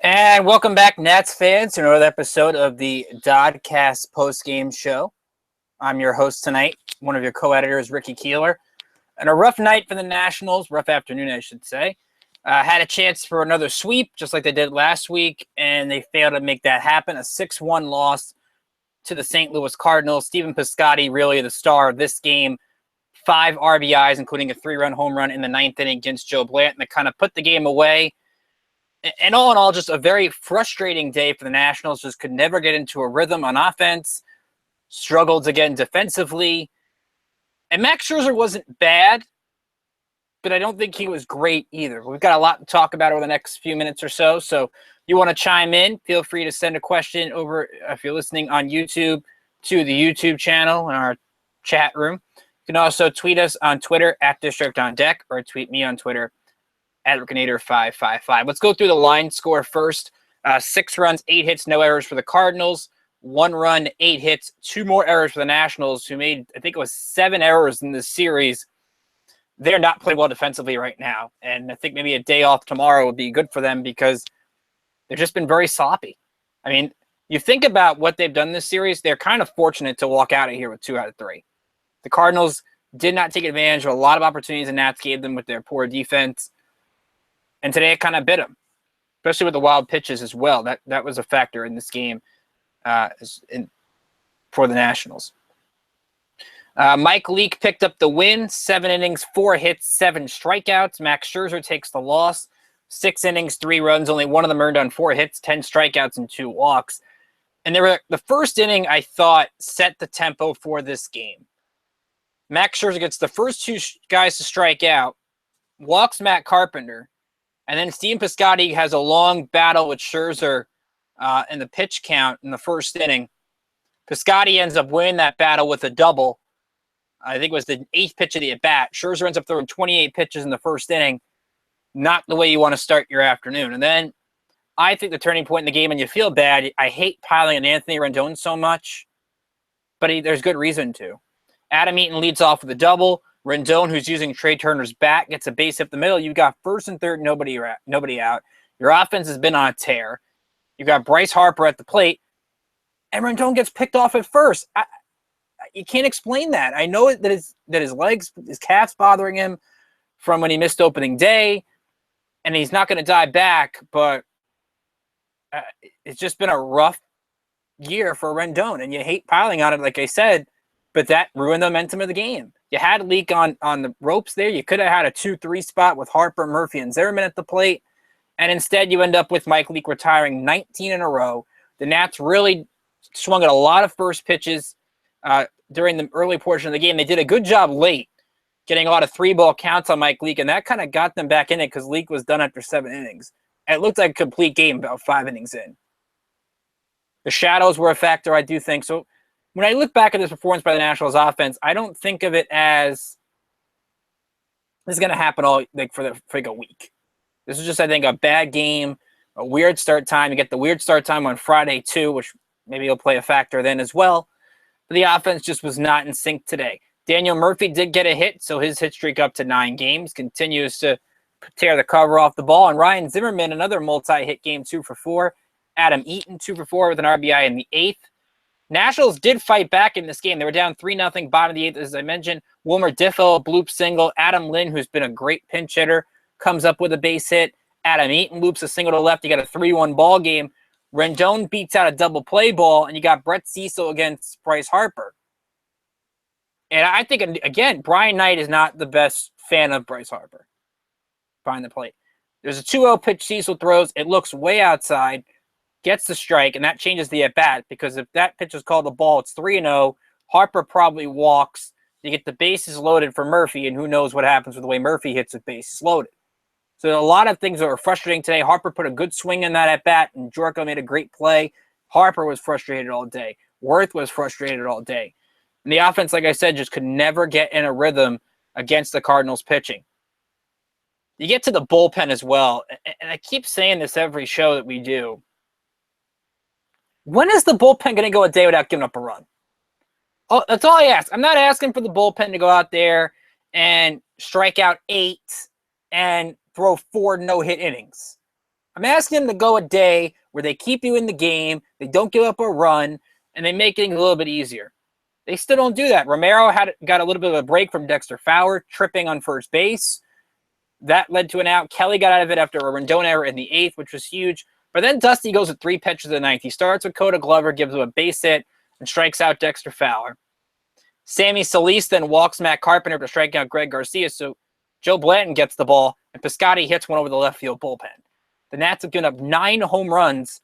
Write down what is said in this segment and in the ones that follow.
And welcome back, Nats fans, to another episode of the DoDcast Postgame show. I'm your host tonight, one of your co-editors, Ricky Keeler. And a rough night for the Nationals, rough afternoon, I should say. Had a chance for another sweep, just like they did last week, and they failed to make that happen. A 6-1 loss to the St. Louis Cardinals. Stephen Piscotty, really the star of this game. 5 RBIs, including a 3-run home run in the ninth inning against Joe Blanton that kind of put the game away. And all in all, just a very frustrating day for the Nationals. Just could never get into a rhythm on offense. Struggled again defensively. And Max Scherzer wasn't bad, but I don't think he was great either. We've got a lot to talk about over the next few minutes or so. So if you want to chime in, feel free to send a question over, if you're listening on YouTube, to the YouTube channel in our chat room. You can also tweet us on Twitter at District on Deck, or tweet me on Twitter at Ricanator555. Let's go through the line score first. 6 runs, 8 hits, no errors for the Cardinals. 1 run, 8 hits, 2 more errors for the Nationals, who made, I think it was 7 errors in this series. They're not playing well defensively right now. And I think maybe a day off tomorrow would be good for them because they've just been very sloppy. I mean, you think about what they've done this series, they're kind of fortunate to walk out of here with 2 out of 3. The Cardinals did not take advantage of a lot of opportunities the Nats gave them with their poor defense. And today it kind of bit them, especially with the wild pitches as well. That was a factor in this game for the Nationals. Mike Leake picked up the win. 7 innings, 4 hits, 7 strikeouts. Max Scherzer takes the loss. 6 innings, 3 runs. Only one of them earned on 4 hits, 10 strikeouts, and 2 walks. And the first inning, I thought, set the tempo for this game. Max Scherzer gets the first 2 guys to strike out, walks Matt Carpenter, and then Stephen Piscotty has a long battle with Scherzer in the pitch count in the first inning. Piscotty ends up winning that battle with a double. I think it was the 8th pitch of the at-bat. Scherzer ends up throwing 28 pitches in the first inning. Not the way you want to start your afternoon. And then I think the turning point in the game, and you feel bad, I hate piling on Anthony Rendon so much, but there's good reason to. Adam Eaton leads off with a double. Rendon, who's using Trey Turner's bat, gets a base up the middle. You've got first and third, nobody out. Your offense has been on a tear. You've got Bryce Harper at the plate, and Rendon gets picked off at first. You can't explain that. I know that his legs, his calf's bothering him from when he missed opening day, and he's not going to die back, but it's just been a rough year for Rendon, and you hate piling on it, like I said, but that ruined the momentum of the game. You had Leake on the ropes there. You could have had a 2-3 spot with Harper, Murphy, and Zimmerman at the plate, and instead you end up with Mike Leake retiring 19 in a row. The Nats really swung at a lot of first pitches during the early portion of the game. They did a good job late, getting a lot of 3-ball counts on Mike Leake, and that kind of got them back in it because Leake was done after 7 innings. And it looked like a complete game about 5 innings in. The shadows were a factor, I do think. So when I look back at this performance by the Nationals offense, I don't think of it as this is going to happen all for a week. This is just, I think, a bad game, a weird start time. You get the weird start time on Friday too, which maybe will play a factor then as well. But the offense just was not in sync today. Daniel Murphy did get a hit, so his hit streak up to 9 games, continues to tear the cover off the ball. And Ryan Zimmerman, another multi-hit game, 2 for 4. Adam Eaton, 2 for 4 with an RBI in the 8th. Nationals did fight back in this game. They were down 3-0, bottom of the 8th, as I mentioned. Wilmer Diffel, bloop single. Adam Lynn, who's been a great pinch hitter, comes up with a base hit. Adam Eaton loops a single to left. You got a 3-1 ball game. Rendon beats out a double play ball, and you got Brett Cecil against Bryce Harper. And I think, again, Brian Knight is not the best fan of Bryce Harper behind the plate. There's a 2-0 pitch Cecil throws. It looks way outside. Gets the strike, and that changes the at-bat because if that pitch is called a ball, it's 3-0. Harper probably walks. You get the bases loaded for Murphy, and who knows what happens with the way Murphy hits with bases loaded. So a lot of things that were frustrating today. Harper put a good swing in that at-bat, and Jorko made a great play. Harper was frustrated all day. Worth was frustrated all day. And the offense, like I said, just could never get in a rhythm against the Cardinals pitching. You get to the bullpen as well, and I keep saying this every show that we do. When is the bullpen going to go a day without giving up a run? Oh, that's all I ask. I'm not asking for the bullpen to go out there and strike out 8 and throw 4 no-hit innings. I'm asking them to go a day where they keep you in the game, they don't give up a run, and they make things a little bit easier. They still don't do that. Romero got a little bit of a break from Dexter Fowler, tripping on first base. That led to an out. Kelly got out of it after a Rendon error in the 8th, which was huge. But then Dusty goes with 3 pitches in the 9th. He starts with Coda Glover, gives him a base hit, and strikes out Dexter Fowler. Sammy Solis then walks Matt Carpenter to strike out Greg Garcia, so Joe Blanton gets the ball, and Piscotty hits one over the left field bullpen. The Nats have given up 9 home runs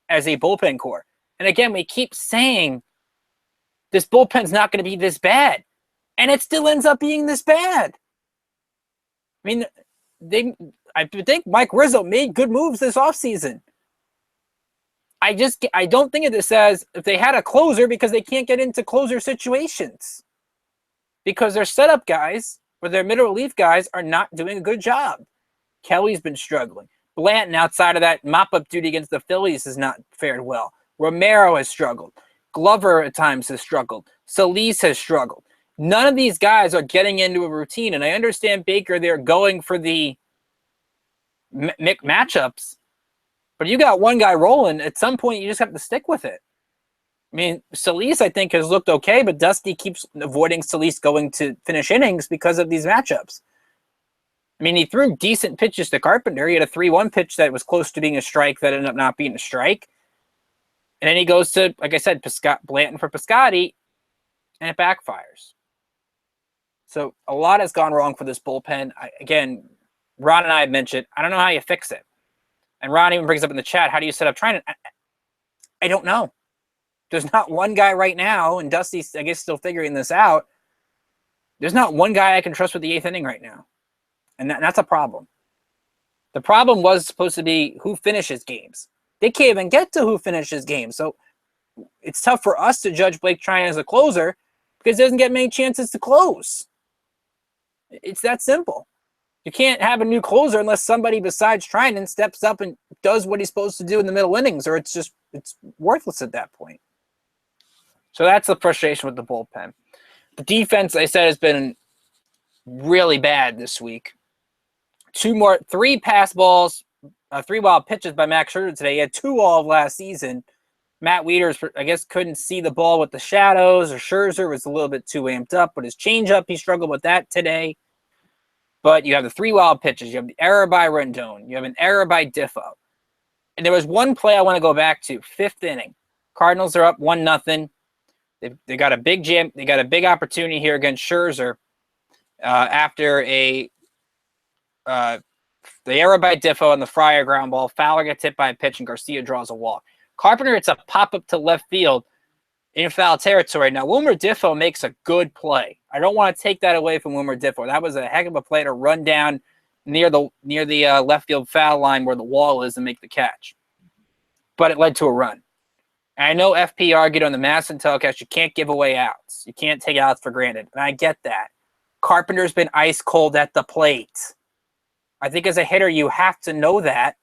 as a bullpen core. And again, we keep saying this bullpen's not going to be this bad. And it still ends up being this bad. I mean, I think Mike Rizzo made good moves this offseason. I don't think of this as if they had a closer because they can't get into closer situations. Because their setup guys or their middle relief guys are not doing a good job. Kelly's been struggling. Blanton, outside of that mop-up duty against the Phillies, has not fared well. Romero has struggled. Glover at times has struggled. Solis has struggled. None of these guys are getting into a routine, and I understand Baker, they're going for the matchups, but you got one guy rolling. At some point, you just have to stick with it. I mean, Solis, I think, has looked okay, but Dusty keeps avoiding Solis going to finish innings because of these matchups. I mean, he threw decent pitches to Carpenter. He had a 3-1 pitch that was close to being a strike that ended up not being a strike. And then he goes to, like I said, Blanton for Piscotty, and it backfires. So a lot has gone wrong for this bullpen. Again, Ron and I have mentioned, I don't know how you fix it. And Ron even brings up in the chat, how do you set up trying to? I don't know. There's not one guy right now, and Dusty's, I guess, still figuring this out. There's not one guy I can trust with the 8th inning right now. And that's a problem. The problem was supposed to be who finishes games. They can't even get to who finishes games. So it's tough for us to judge Blake Treinen as a closer because he doesn't get many chances to close. It's that simple. You can't have a new closer unless somebody besides Treinen steps up and does what he's supposed to do in the middle innings, or it's worthless at that point. So that's the frustration with the bullpen. The defense, I said, has been really bad this week. 3 pass balls, 3 wild pitches by Max Scherzer today. He had 2 all of last season. Matt Wieters, I guess, couldn't see the ball with the shadows, or Scherzer was a little bit too amped up, but his changeup, he struggled with that today. But you have the 3 wild pitches. You have the error by Rendon. You have an error by Diffo. And there was one play I want to go back to, 5th inning. Cardinals are up 1-0. They got a big jam. They got a big opportunity here against Scherzer after the error by Diffo on the Fryer ground ball. Fowler gets hit by a pitch, and Garcia draws a walk. Carpenter hits a pop-up to left field in foul territory. Now, Wilmer Diffo makes a good play. I don't want to take that away from Wilmer Diffo. That was a heck of a play to run down near the left field foul line where the wall is and make the catch. But it led to a run. And I know FP argued on the Masson telecast, you can't give away outs. You can't take outs for granted. And I get that. Carpenter's been ice cold at the plate. I think as a hitter, you have to know that.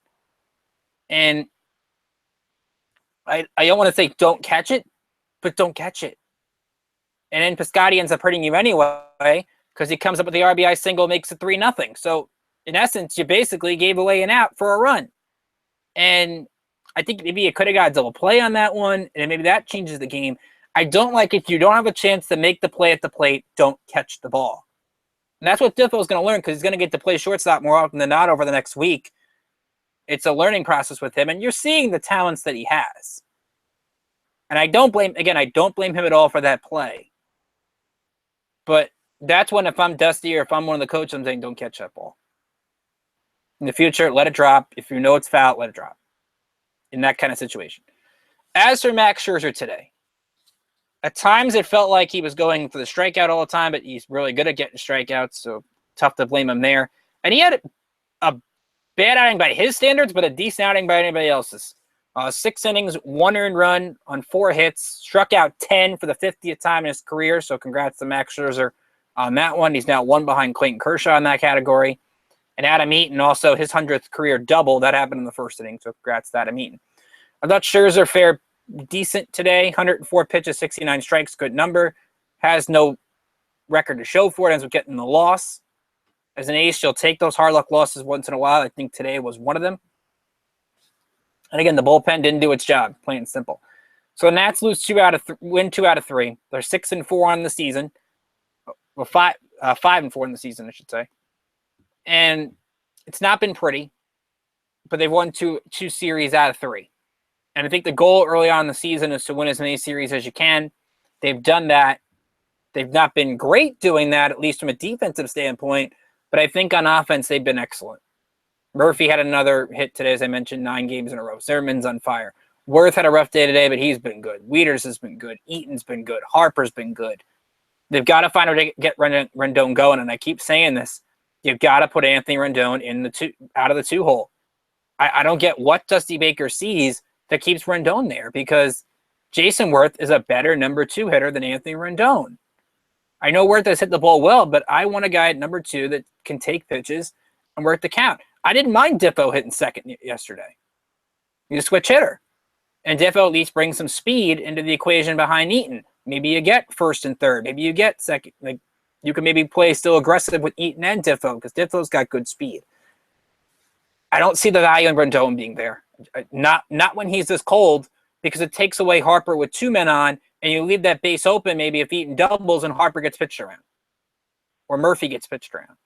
And I don't want to say don't catch it, but don't catch it. And then Piscotty ends up hurting you anyway because he comes up with the RBI single, makes it 3-0. So in essence, you basically gave away an out for a run. And I think maybe you could have got a double play on that one, and maybe that changes the game. I don't like if you don't have a chance to make the play at the plate, don't catch the ball. And that's what Diffo's going to learn because he's going to get to play shortstop more often than not over the next week. It's a learning process with him, and you're seeing the talents that he has. And I don't blame him at all for that play. But that's when, if I'm Dusty or if I'm one of the coaches, I'm saying don't catch that ball. In the future, let it drop. If you know it's foul, let it drop. In that kind of situation. As for Max Scherzer today, at times it felt like he was going for the strikeout all the time, but he's really good at getting strikeouts, so tough to blame him there. And he had a bad outing by his standards, but a decent outing by anybody else's. 6 innings, 1 earned run on 4 hits, struck out 10 for the 50th time in his career, so congrats to Max Scherzer on that one. He's now 1 behind Clayton Kershaw in that category. And Adam Eaton, also his 100th career double. That happened in the 1st inning, so congrats to Adam Eaton. I thought Scherzer fared decent today. 104 pitches, 69 strikes, good number. Has no record to show for it, ends up getting the loss. As an ace, you'll take those hard luck losses once in a while. I think today was one of them. And again, the bullpen didn't do its job, plain and simple. So the Nats win 2 out of 3. They're 6-4 on the season. Well, 5-4 in the season, I should say. And it's not been pretty, but they've won two series out of 3. And I think the goal early on in the season is to win as many series as you can. They've done that. They've not been great doing that, at least from a defensive standpoint, but I think on offense they've been excellent. Murphy had another hit today, as I mentioned, 9 games in a row. Zimmerman's on fire. Worth had a rough day today, but he's been good. Wieters has been good. Eaton's been good. Harper's been good. They've got to find a way to get Rendon going, and I keep saying this. You've got to put Anthony Rendon out of the 2-hole. I don't get what Dusty Baker sees that keeps Rendon there, because Jason Worth is a better number 2 hitter than Anthony Rendon. I know Worth has hit the ball well, but I want a guy at number 2 that can take pitches and work the count. I didn't mind Diffo hitting second yesterday. He's a switch hitter. And Diffo at least brings some speed into the equation behind Eaton. Maybe you get first and third. Maybe you get second. Like, you can maybe play still aggressive with Eaton and Diffo, because Diffo's got good speed. I don't see the value in Rendon being there. Not when he's this cold, because it takes away Harper with 2 men on, and you leave that base open maybe if Eaton doubles and Harper gets pitched around. Or Murphy gets pitched around.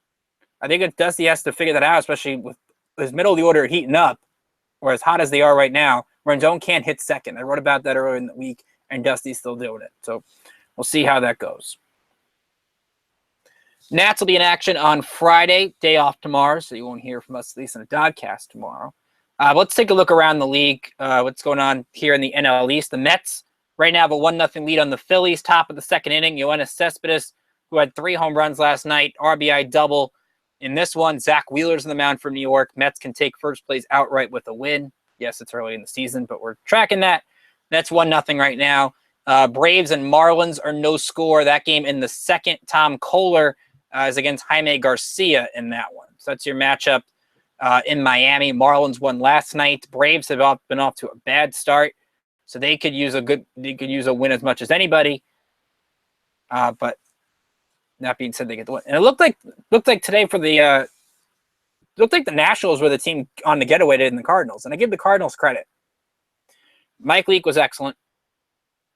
I think Dusty has to figure that out, especially with his middle of the order heating up, or as hot as they are right now. Rendon can't hit second. I wrote about that earlier in the week, and Dusty's still doing it. So we'll see how that goes. Nats will be in action on Friday, day off tomorrow, so you won't hear from us, at least in the DoDcast tomorrow. Let's take a look around the league, what's going on here in the NL East. The Mets right now have a 1-0 lead on the Phillies, top of the second inning. Yoenis Cespedes, who had 3 home runs last night, RBI double. In this one, Zach Wheeler's in the mound for New York. Mets can take first place outright with a win. Yes, it's early in the season, but we're tracking that. That's 1-0 right now. Braves and Marlins are no score. That game in the second. Tom Kohler is against Jaime Garcia in that one. So that's your matchup in Miami. Marlins won last night. Braves have been off to a bad start, so they could use a win as much as anybody. But that being said, they get the win. And it looked like today for the looked like the Nationals were the team on the getaway in the Cardinals, and I give the Cardinals credit. Mike Leake was excellent,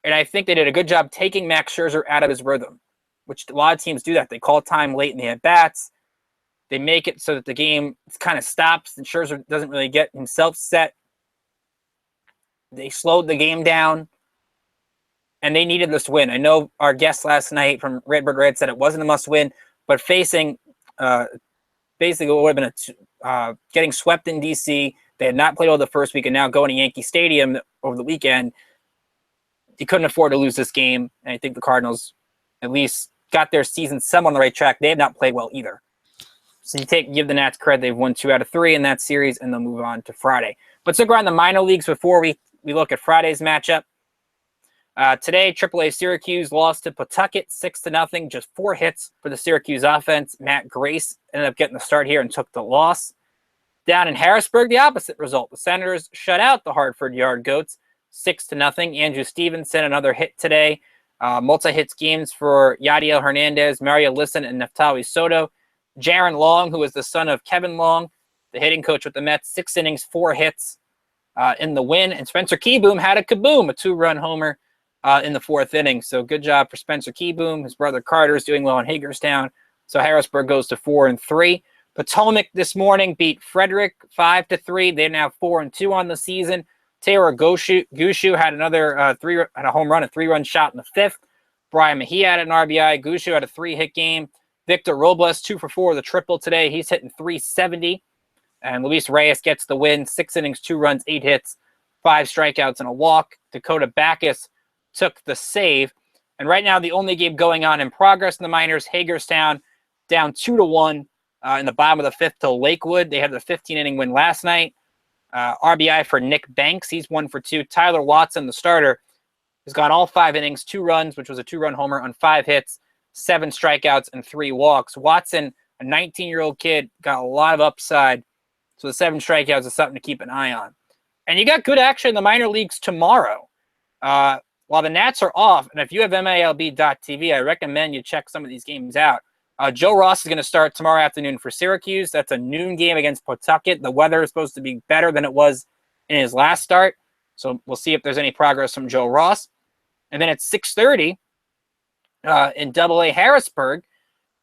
and I think they did a good job taking Max Scherzer out of his rhythm, which a lot of teams do that. They call time late in the at-bats. They make it so that the game kind of stops, and Scherzer doesn't really get himself set. They slowed the game down, and they needed this win. I know our guest last night from Redbird Red said it wasn't a must-win, but facing basically what would have been getting swept in D.C., they had not played well the first week, and now going to Yankee Stadium over the weekend, you couldn't afford to lose this game, and I think the Cardinals at least got their season somewhat on the right track. They have not played well either. So give the Nats credit. They've won 2 out of 3 in that series, and they'll move on to Friday. But let's go around the minor leagues before we look at Friday's matchup. Today, AAA Syracuse lost to Pawtucket 6-0, just 4 hits for the Syracuse offense. Matt Grace ended up getting the start here and took the loss. Down in Harrisburg, the opposite result. The Senators shut out the Hartford Yard Goats 6-0. Andrew Stevenson, another hit today. Multi-hits games for Yadiel Hernandez, Mario Lisson, and Neftali Soto. Jaron Long, who is the son of Kevin Long, the hitting coach with the Mets, 6 innings, 4 hits in the win. And Spencer Keyboom had a kaboom, a 2-run homer in the 4th inning. So good job for Spencer Keyboom. His brother Carter is doing well in Hagerstown. So Harrisburg goes to 4-3. Potomac this morning beat Frederick 5-3. They're now 4-2 on the season. Taylor Gushu had another had a home run, a 3-run shot in the 5th. Brian Mejia had an RBI. Gushu had a 3-hit game. Victor Robles 2 for 4 with a triple today. He's hitting .370. And Luis Reyes gets the win. 6 innings, 2 runs, 8 hits, 5 strikeouts, and a walk. Dakota Backus took the save. And right now, the only game going on in progress in the minors, Hagerstown down 2-1 in the bottom of the 5th to Lakewood. They had the 15-inning win last night. RBI for Nick Banks. He's 1 for 2. Tyler Watson, the starter, has gone all 5 innings, 2 runs, which was a 2-run homer on 5 hits, 7 strikeouts, and 3 walks. Watson, a 19-year-old kid, got a lot of upside. So the 7 strikeouts is something to keep an eye on. And you got good action in the minor leagues tomorrow. While the Nats are off, and if you have MILB.TV, I recommend you check some of these games out. Joe Ross is going to start tomorrow afternoon for Syracuse. That's a noon game against Pawtucket. The weather is supposed to be better than it was in his last start. So we'll see if there's any progress from Joe Ross. And then at 6:30 in Double-A Harrisburg,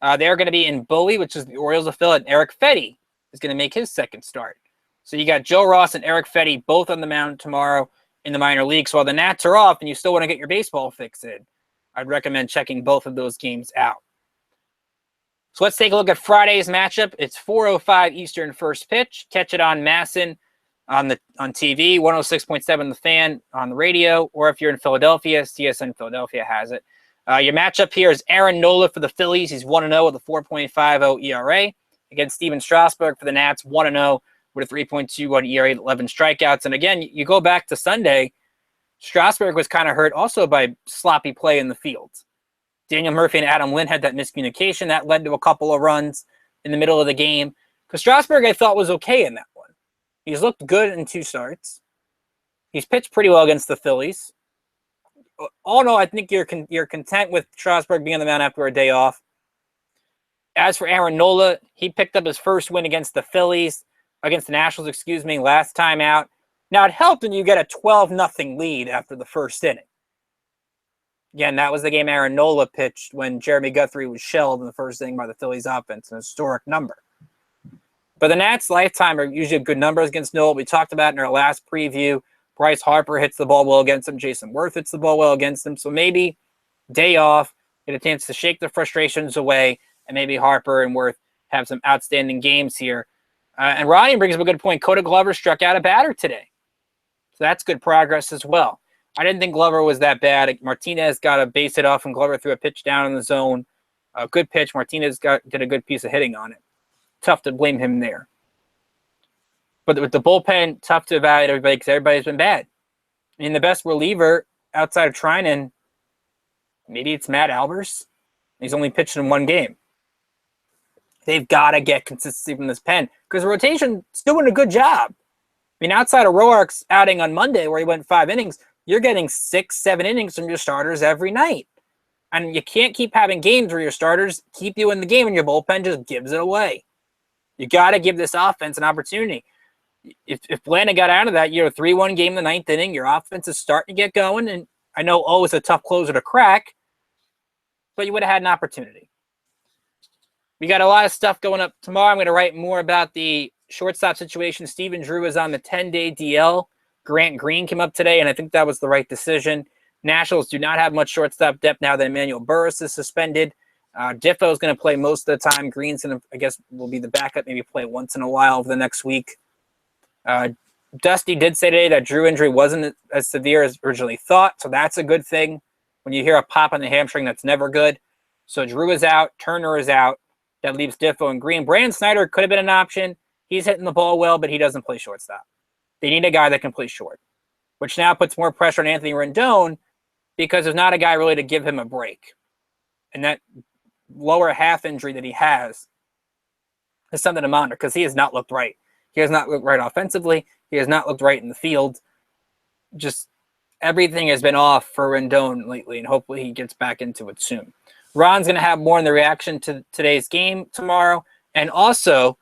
they're going to be in Bowie, which is the Orioles affiliate. Eric Fetty is going to make his second start. So you got Joe Ross and Eric Fetty both on the mound tomorrow in the minor leagues. So while the Nats are off and you still want to get your baseball fix in, I'd recommend checking both of those games out. So let's take a look at Friday's matchup. It's 4:05 Eastern first pitch. Catch it on Masson on TV, 106.7 The Fan on the radio, or if you're in Philadelphia, CSN Philadelphia has it. Your matchup here is Aaron Nola for the Phillies. He's 1-0 with a 4.50 ERA. Against Steven Strasburg for the Nats, 1-0 with a 3.21 ERA, 11 strikeouts. And again, you go back to Sunday, Strasburg was kind of hurt also by sloppy play in the field. Daniel Murphy and Adam Lynn had that miscommunication. That led to a couple of runs in the middle of the game. Because Strasburg, I thought, was okay in that one. He's looked good in 2 starts. He's pitched pretty well against the Phillies. All in all, I think you're content with Strasburg being on the mound after a day off. As for Aaron Nola, he picked up his first win against the Nationals, last time out. Now, it helped when you get a 12-0 lead after the first inning. Again, that was the game Aaron Nola pitched when Jeremy Guthrie was shelled in the first inning by the Phillies offense, an historic number. But the Nats' lifetime are usually good numbers against Nola. We talked about in our last preview. Bryce Harper hits the ball well against him. Jason Worth hits the ball well against him. So maybe day off, get a chance to shake the frustrations away, and maybe Harper and Worth have some outstanding games here. And Ryan brings up a good point. Coda Glover struck out a batter today. So that's good progress as well. I didn't think Glover was that bad. Martinez got a base hit off, and Glover threw a pitch down in the zone. A good pitch. Martinez did a good piece of hitting on it. Tough to blame him there. But with the bullpen, tough to evaluate everybody because everybody's been bad. I mean, the best reliever outside of Trinan, maybe it's Matt Albers. He's only pitched in 1 game. They've got to get consistency from this pen because the rotation's doing a good job. I mean, outside of Roark's outing on Monday where he went 5 innings, you're getting 6-7 innings from your starters every night. And you can't keep having games where your starters keep you in the game and your bullpen just gives it away. You got to give this offense an opportunity. If Blandon got out of that, you're a 3-1 game in the 9th inning. Your offense is starting to get going. And I know it's a tough closer to crack, but you would have had an opportunity. We got a lot of stuff going up tomorrow. I'm going to write more about the shortstop situation. Stephen Drew is on the 10-day DL. Grant Green came up today, and I think that was the right decision. Nationals do not have much shortstop depth now that Emmanuel Burris is suspended. Diffo is going to play most of the time. Green's going to, I guess, will be the backup, maybe play once in a while over the next week. Dusty did say today that Drew injury wasn't as severe as originally thought, so that's a good thing. When you hear a pop on the hamstring, that's never good. So Drew is out. Turner is out. That leaves Diffo and Green. Brandon Snyder could have been an option. He's hitting the ball well, but he doesn't play shortstop. They need a guy that can play short, which now puts more pressure on Anthony Rendon because there's not a guy really to give him a break. And that lower half injury that he has is something to monitor because he has not looked right. He has not looked right offensively. He has not looked right in the field. Just everything has been off for Rendon lately, and hopefully he gets back into it soon. Ron's going to have more in the reaction to today's game tomorrow. And also,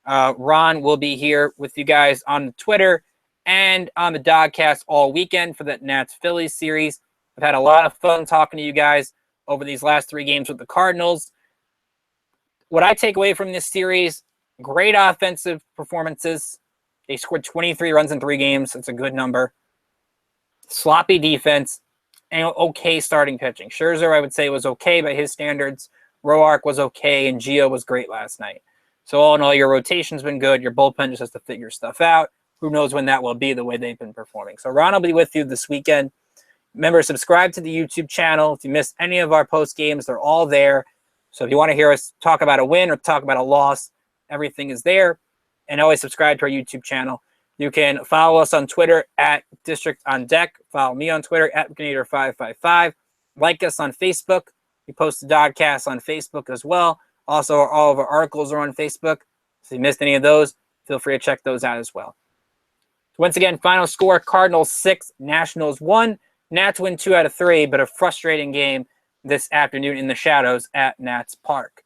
Ron will be here with you guys on Twitter and on the DoDcast all weekend for the Nats-Phillies series. I've had a lot of fun talking to you guys over these last 3 games with the Cardinals. What I take away from this series, great offensive performances. They scored 23 runs in 3 games. That's a good number. Sloppy defense and okay starting pitching. Scherzer, I would say, was okay by his standards. Roark was okay, and Gio was great last night. So all in all, your rotation's been good. Your bullpen just has to figure stuff out. Who knows when that will be the way they've been performing. So Ron will be with you this weekend. Remember, subscribe to the YouTube channel. If you missed any of our post games, they're all there. So if you want to hear us talk about a win or talk about a loss, everything is there. And always subscribe to our YouTube channel. You can follow us on Twitter at District on Deck. Follow me on Twitter at Gnator555. Like us on Facebook. We post the DoDcast on Facebook as well. Also, all of our articles are on Facebook. So if you missed any of those, feel free to check those out as well. Once again, final score, Cardinals 6, Nationals 1. Nats win 2 out of 3, but a frustrating game this afternoon in the shadows at Nats Park.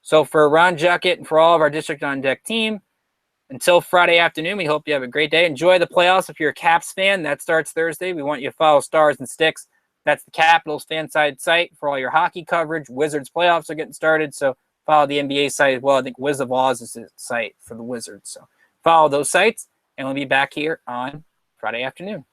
So for Ron Juckett and for all of our District on Deck team, until Friday afternoon, we hope you have a great day. Enjoy the playoffs if you're a Caps fan. That starts Thursday. We want you to follow Stars and Sticks. That's the Capitals fan side site for all your hockey coverage. Wizards playoffs are getting started, so follow the NBA site as well. I think Wizard of Oz is the site for the Wizards. So follow those sites, and we'll be back here on Friday afternoon.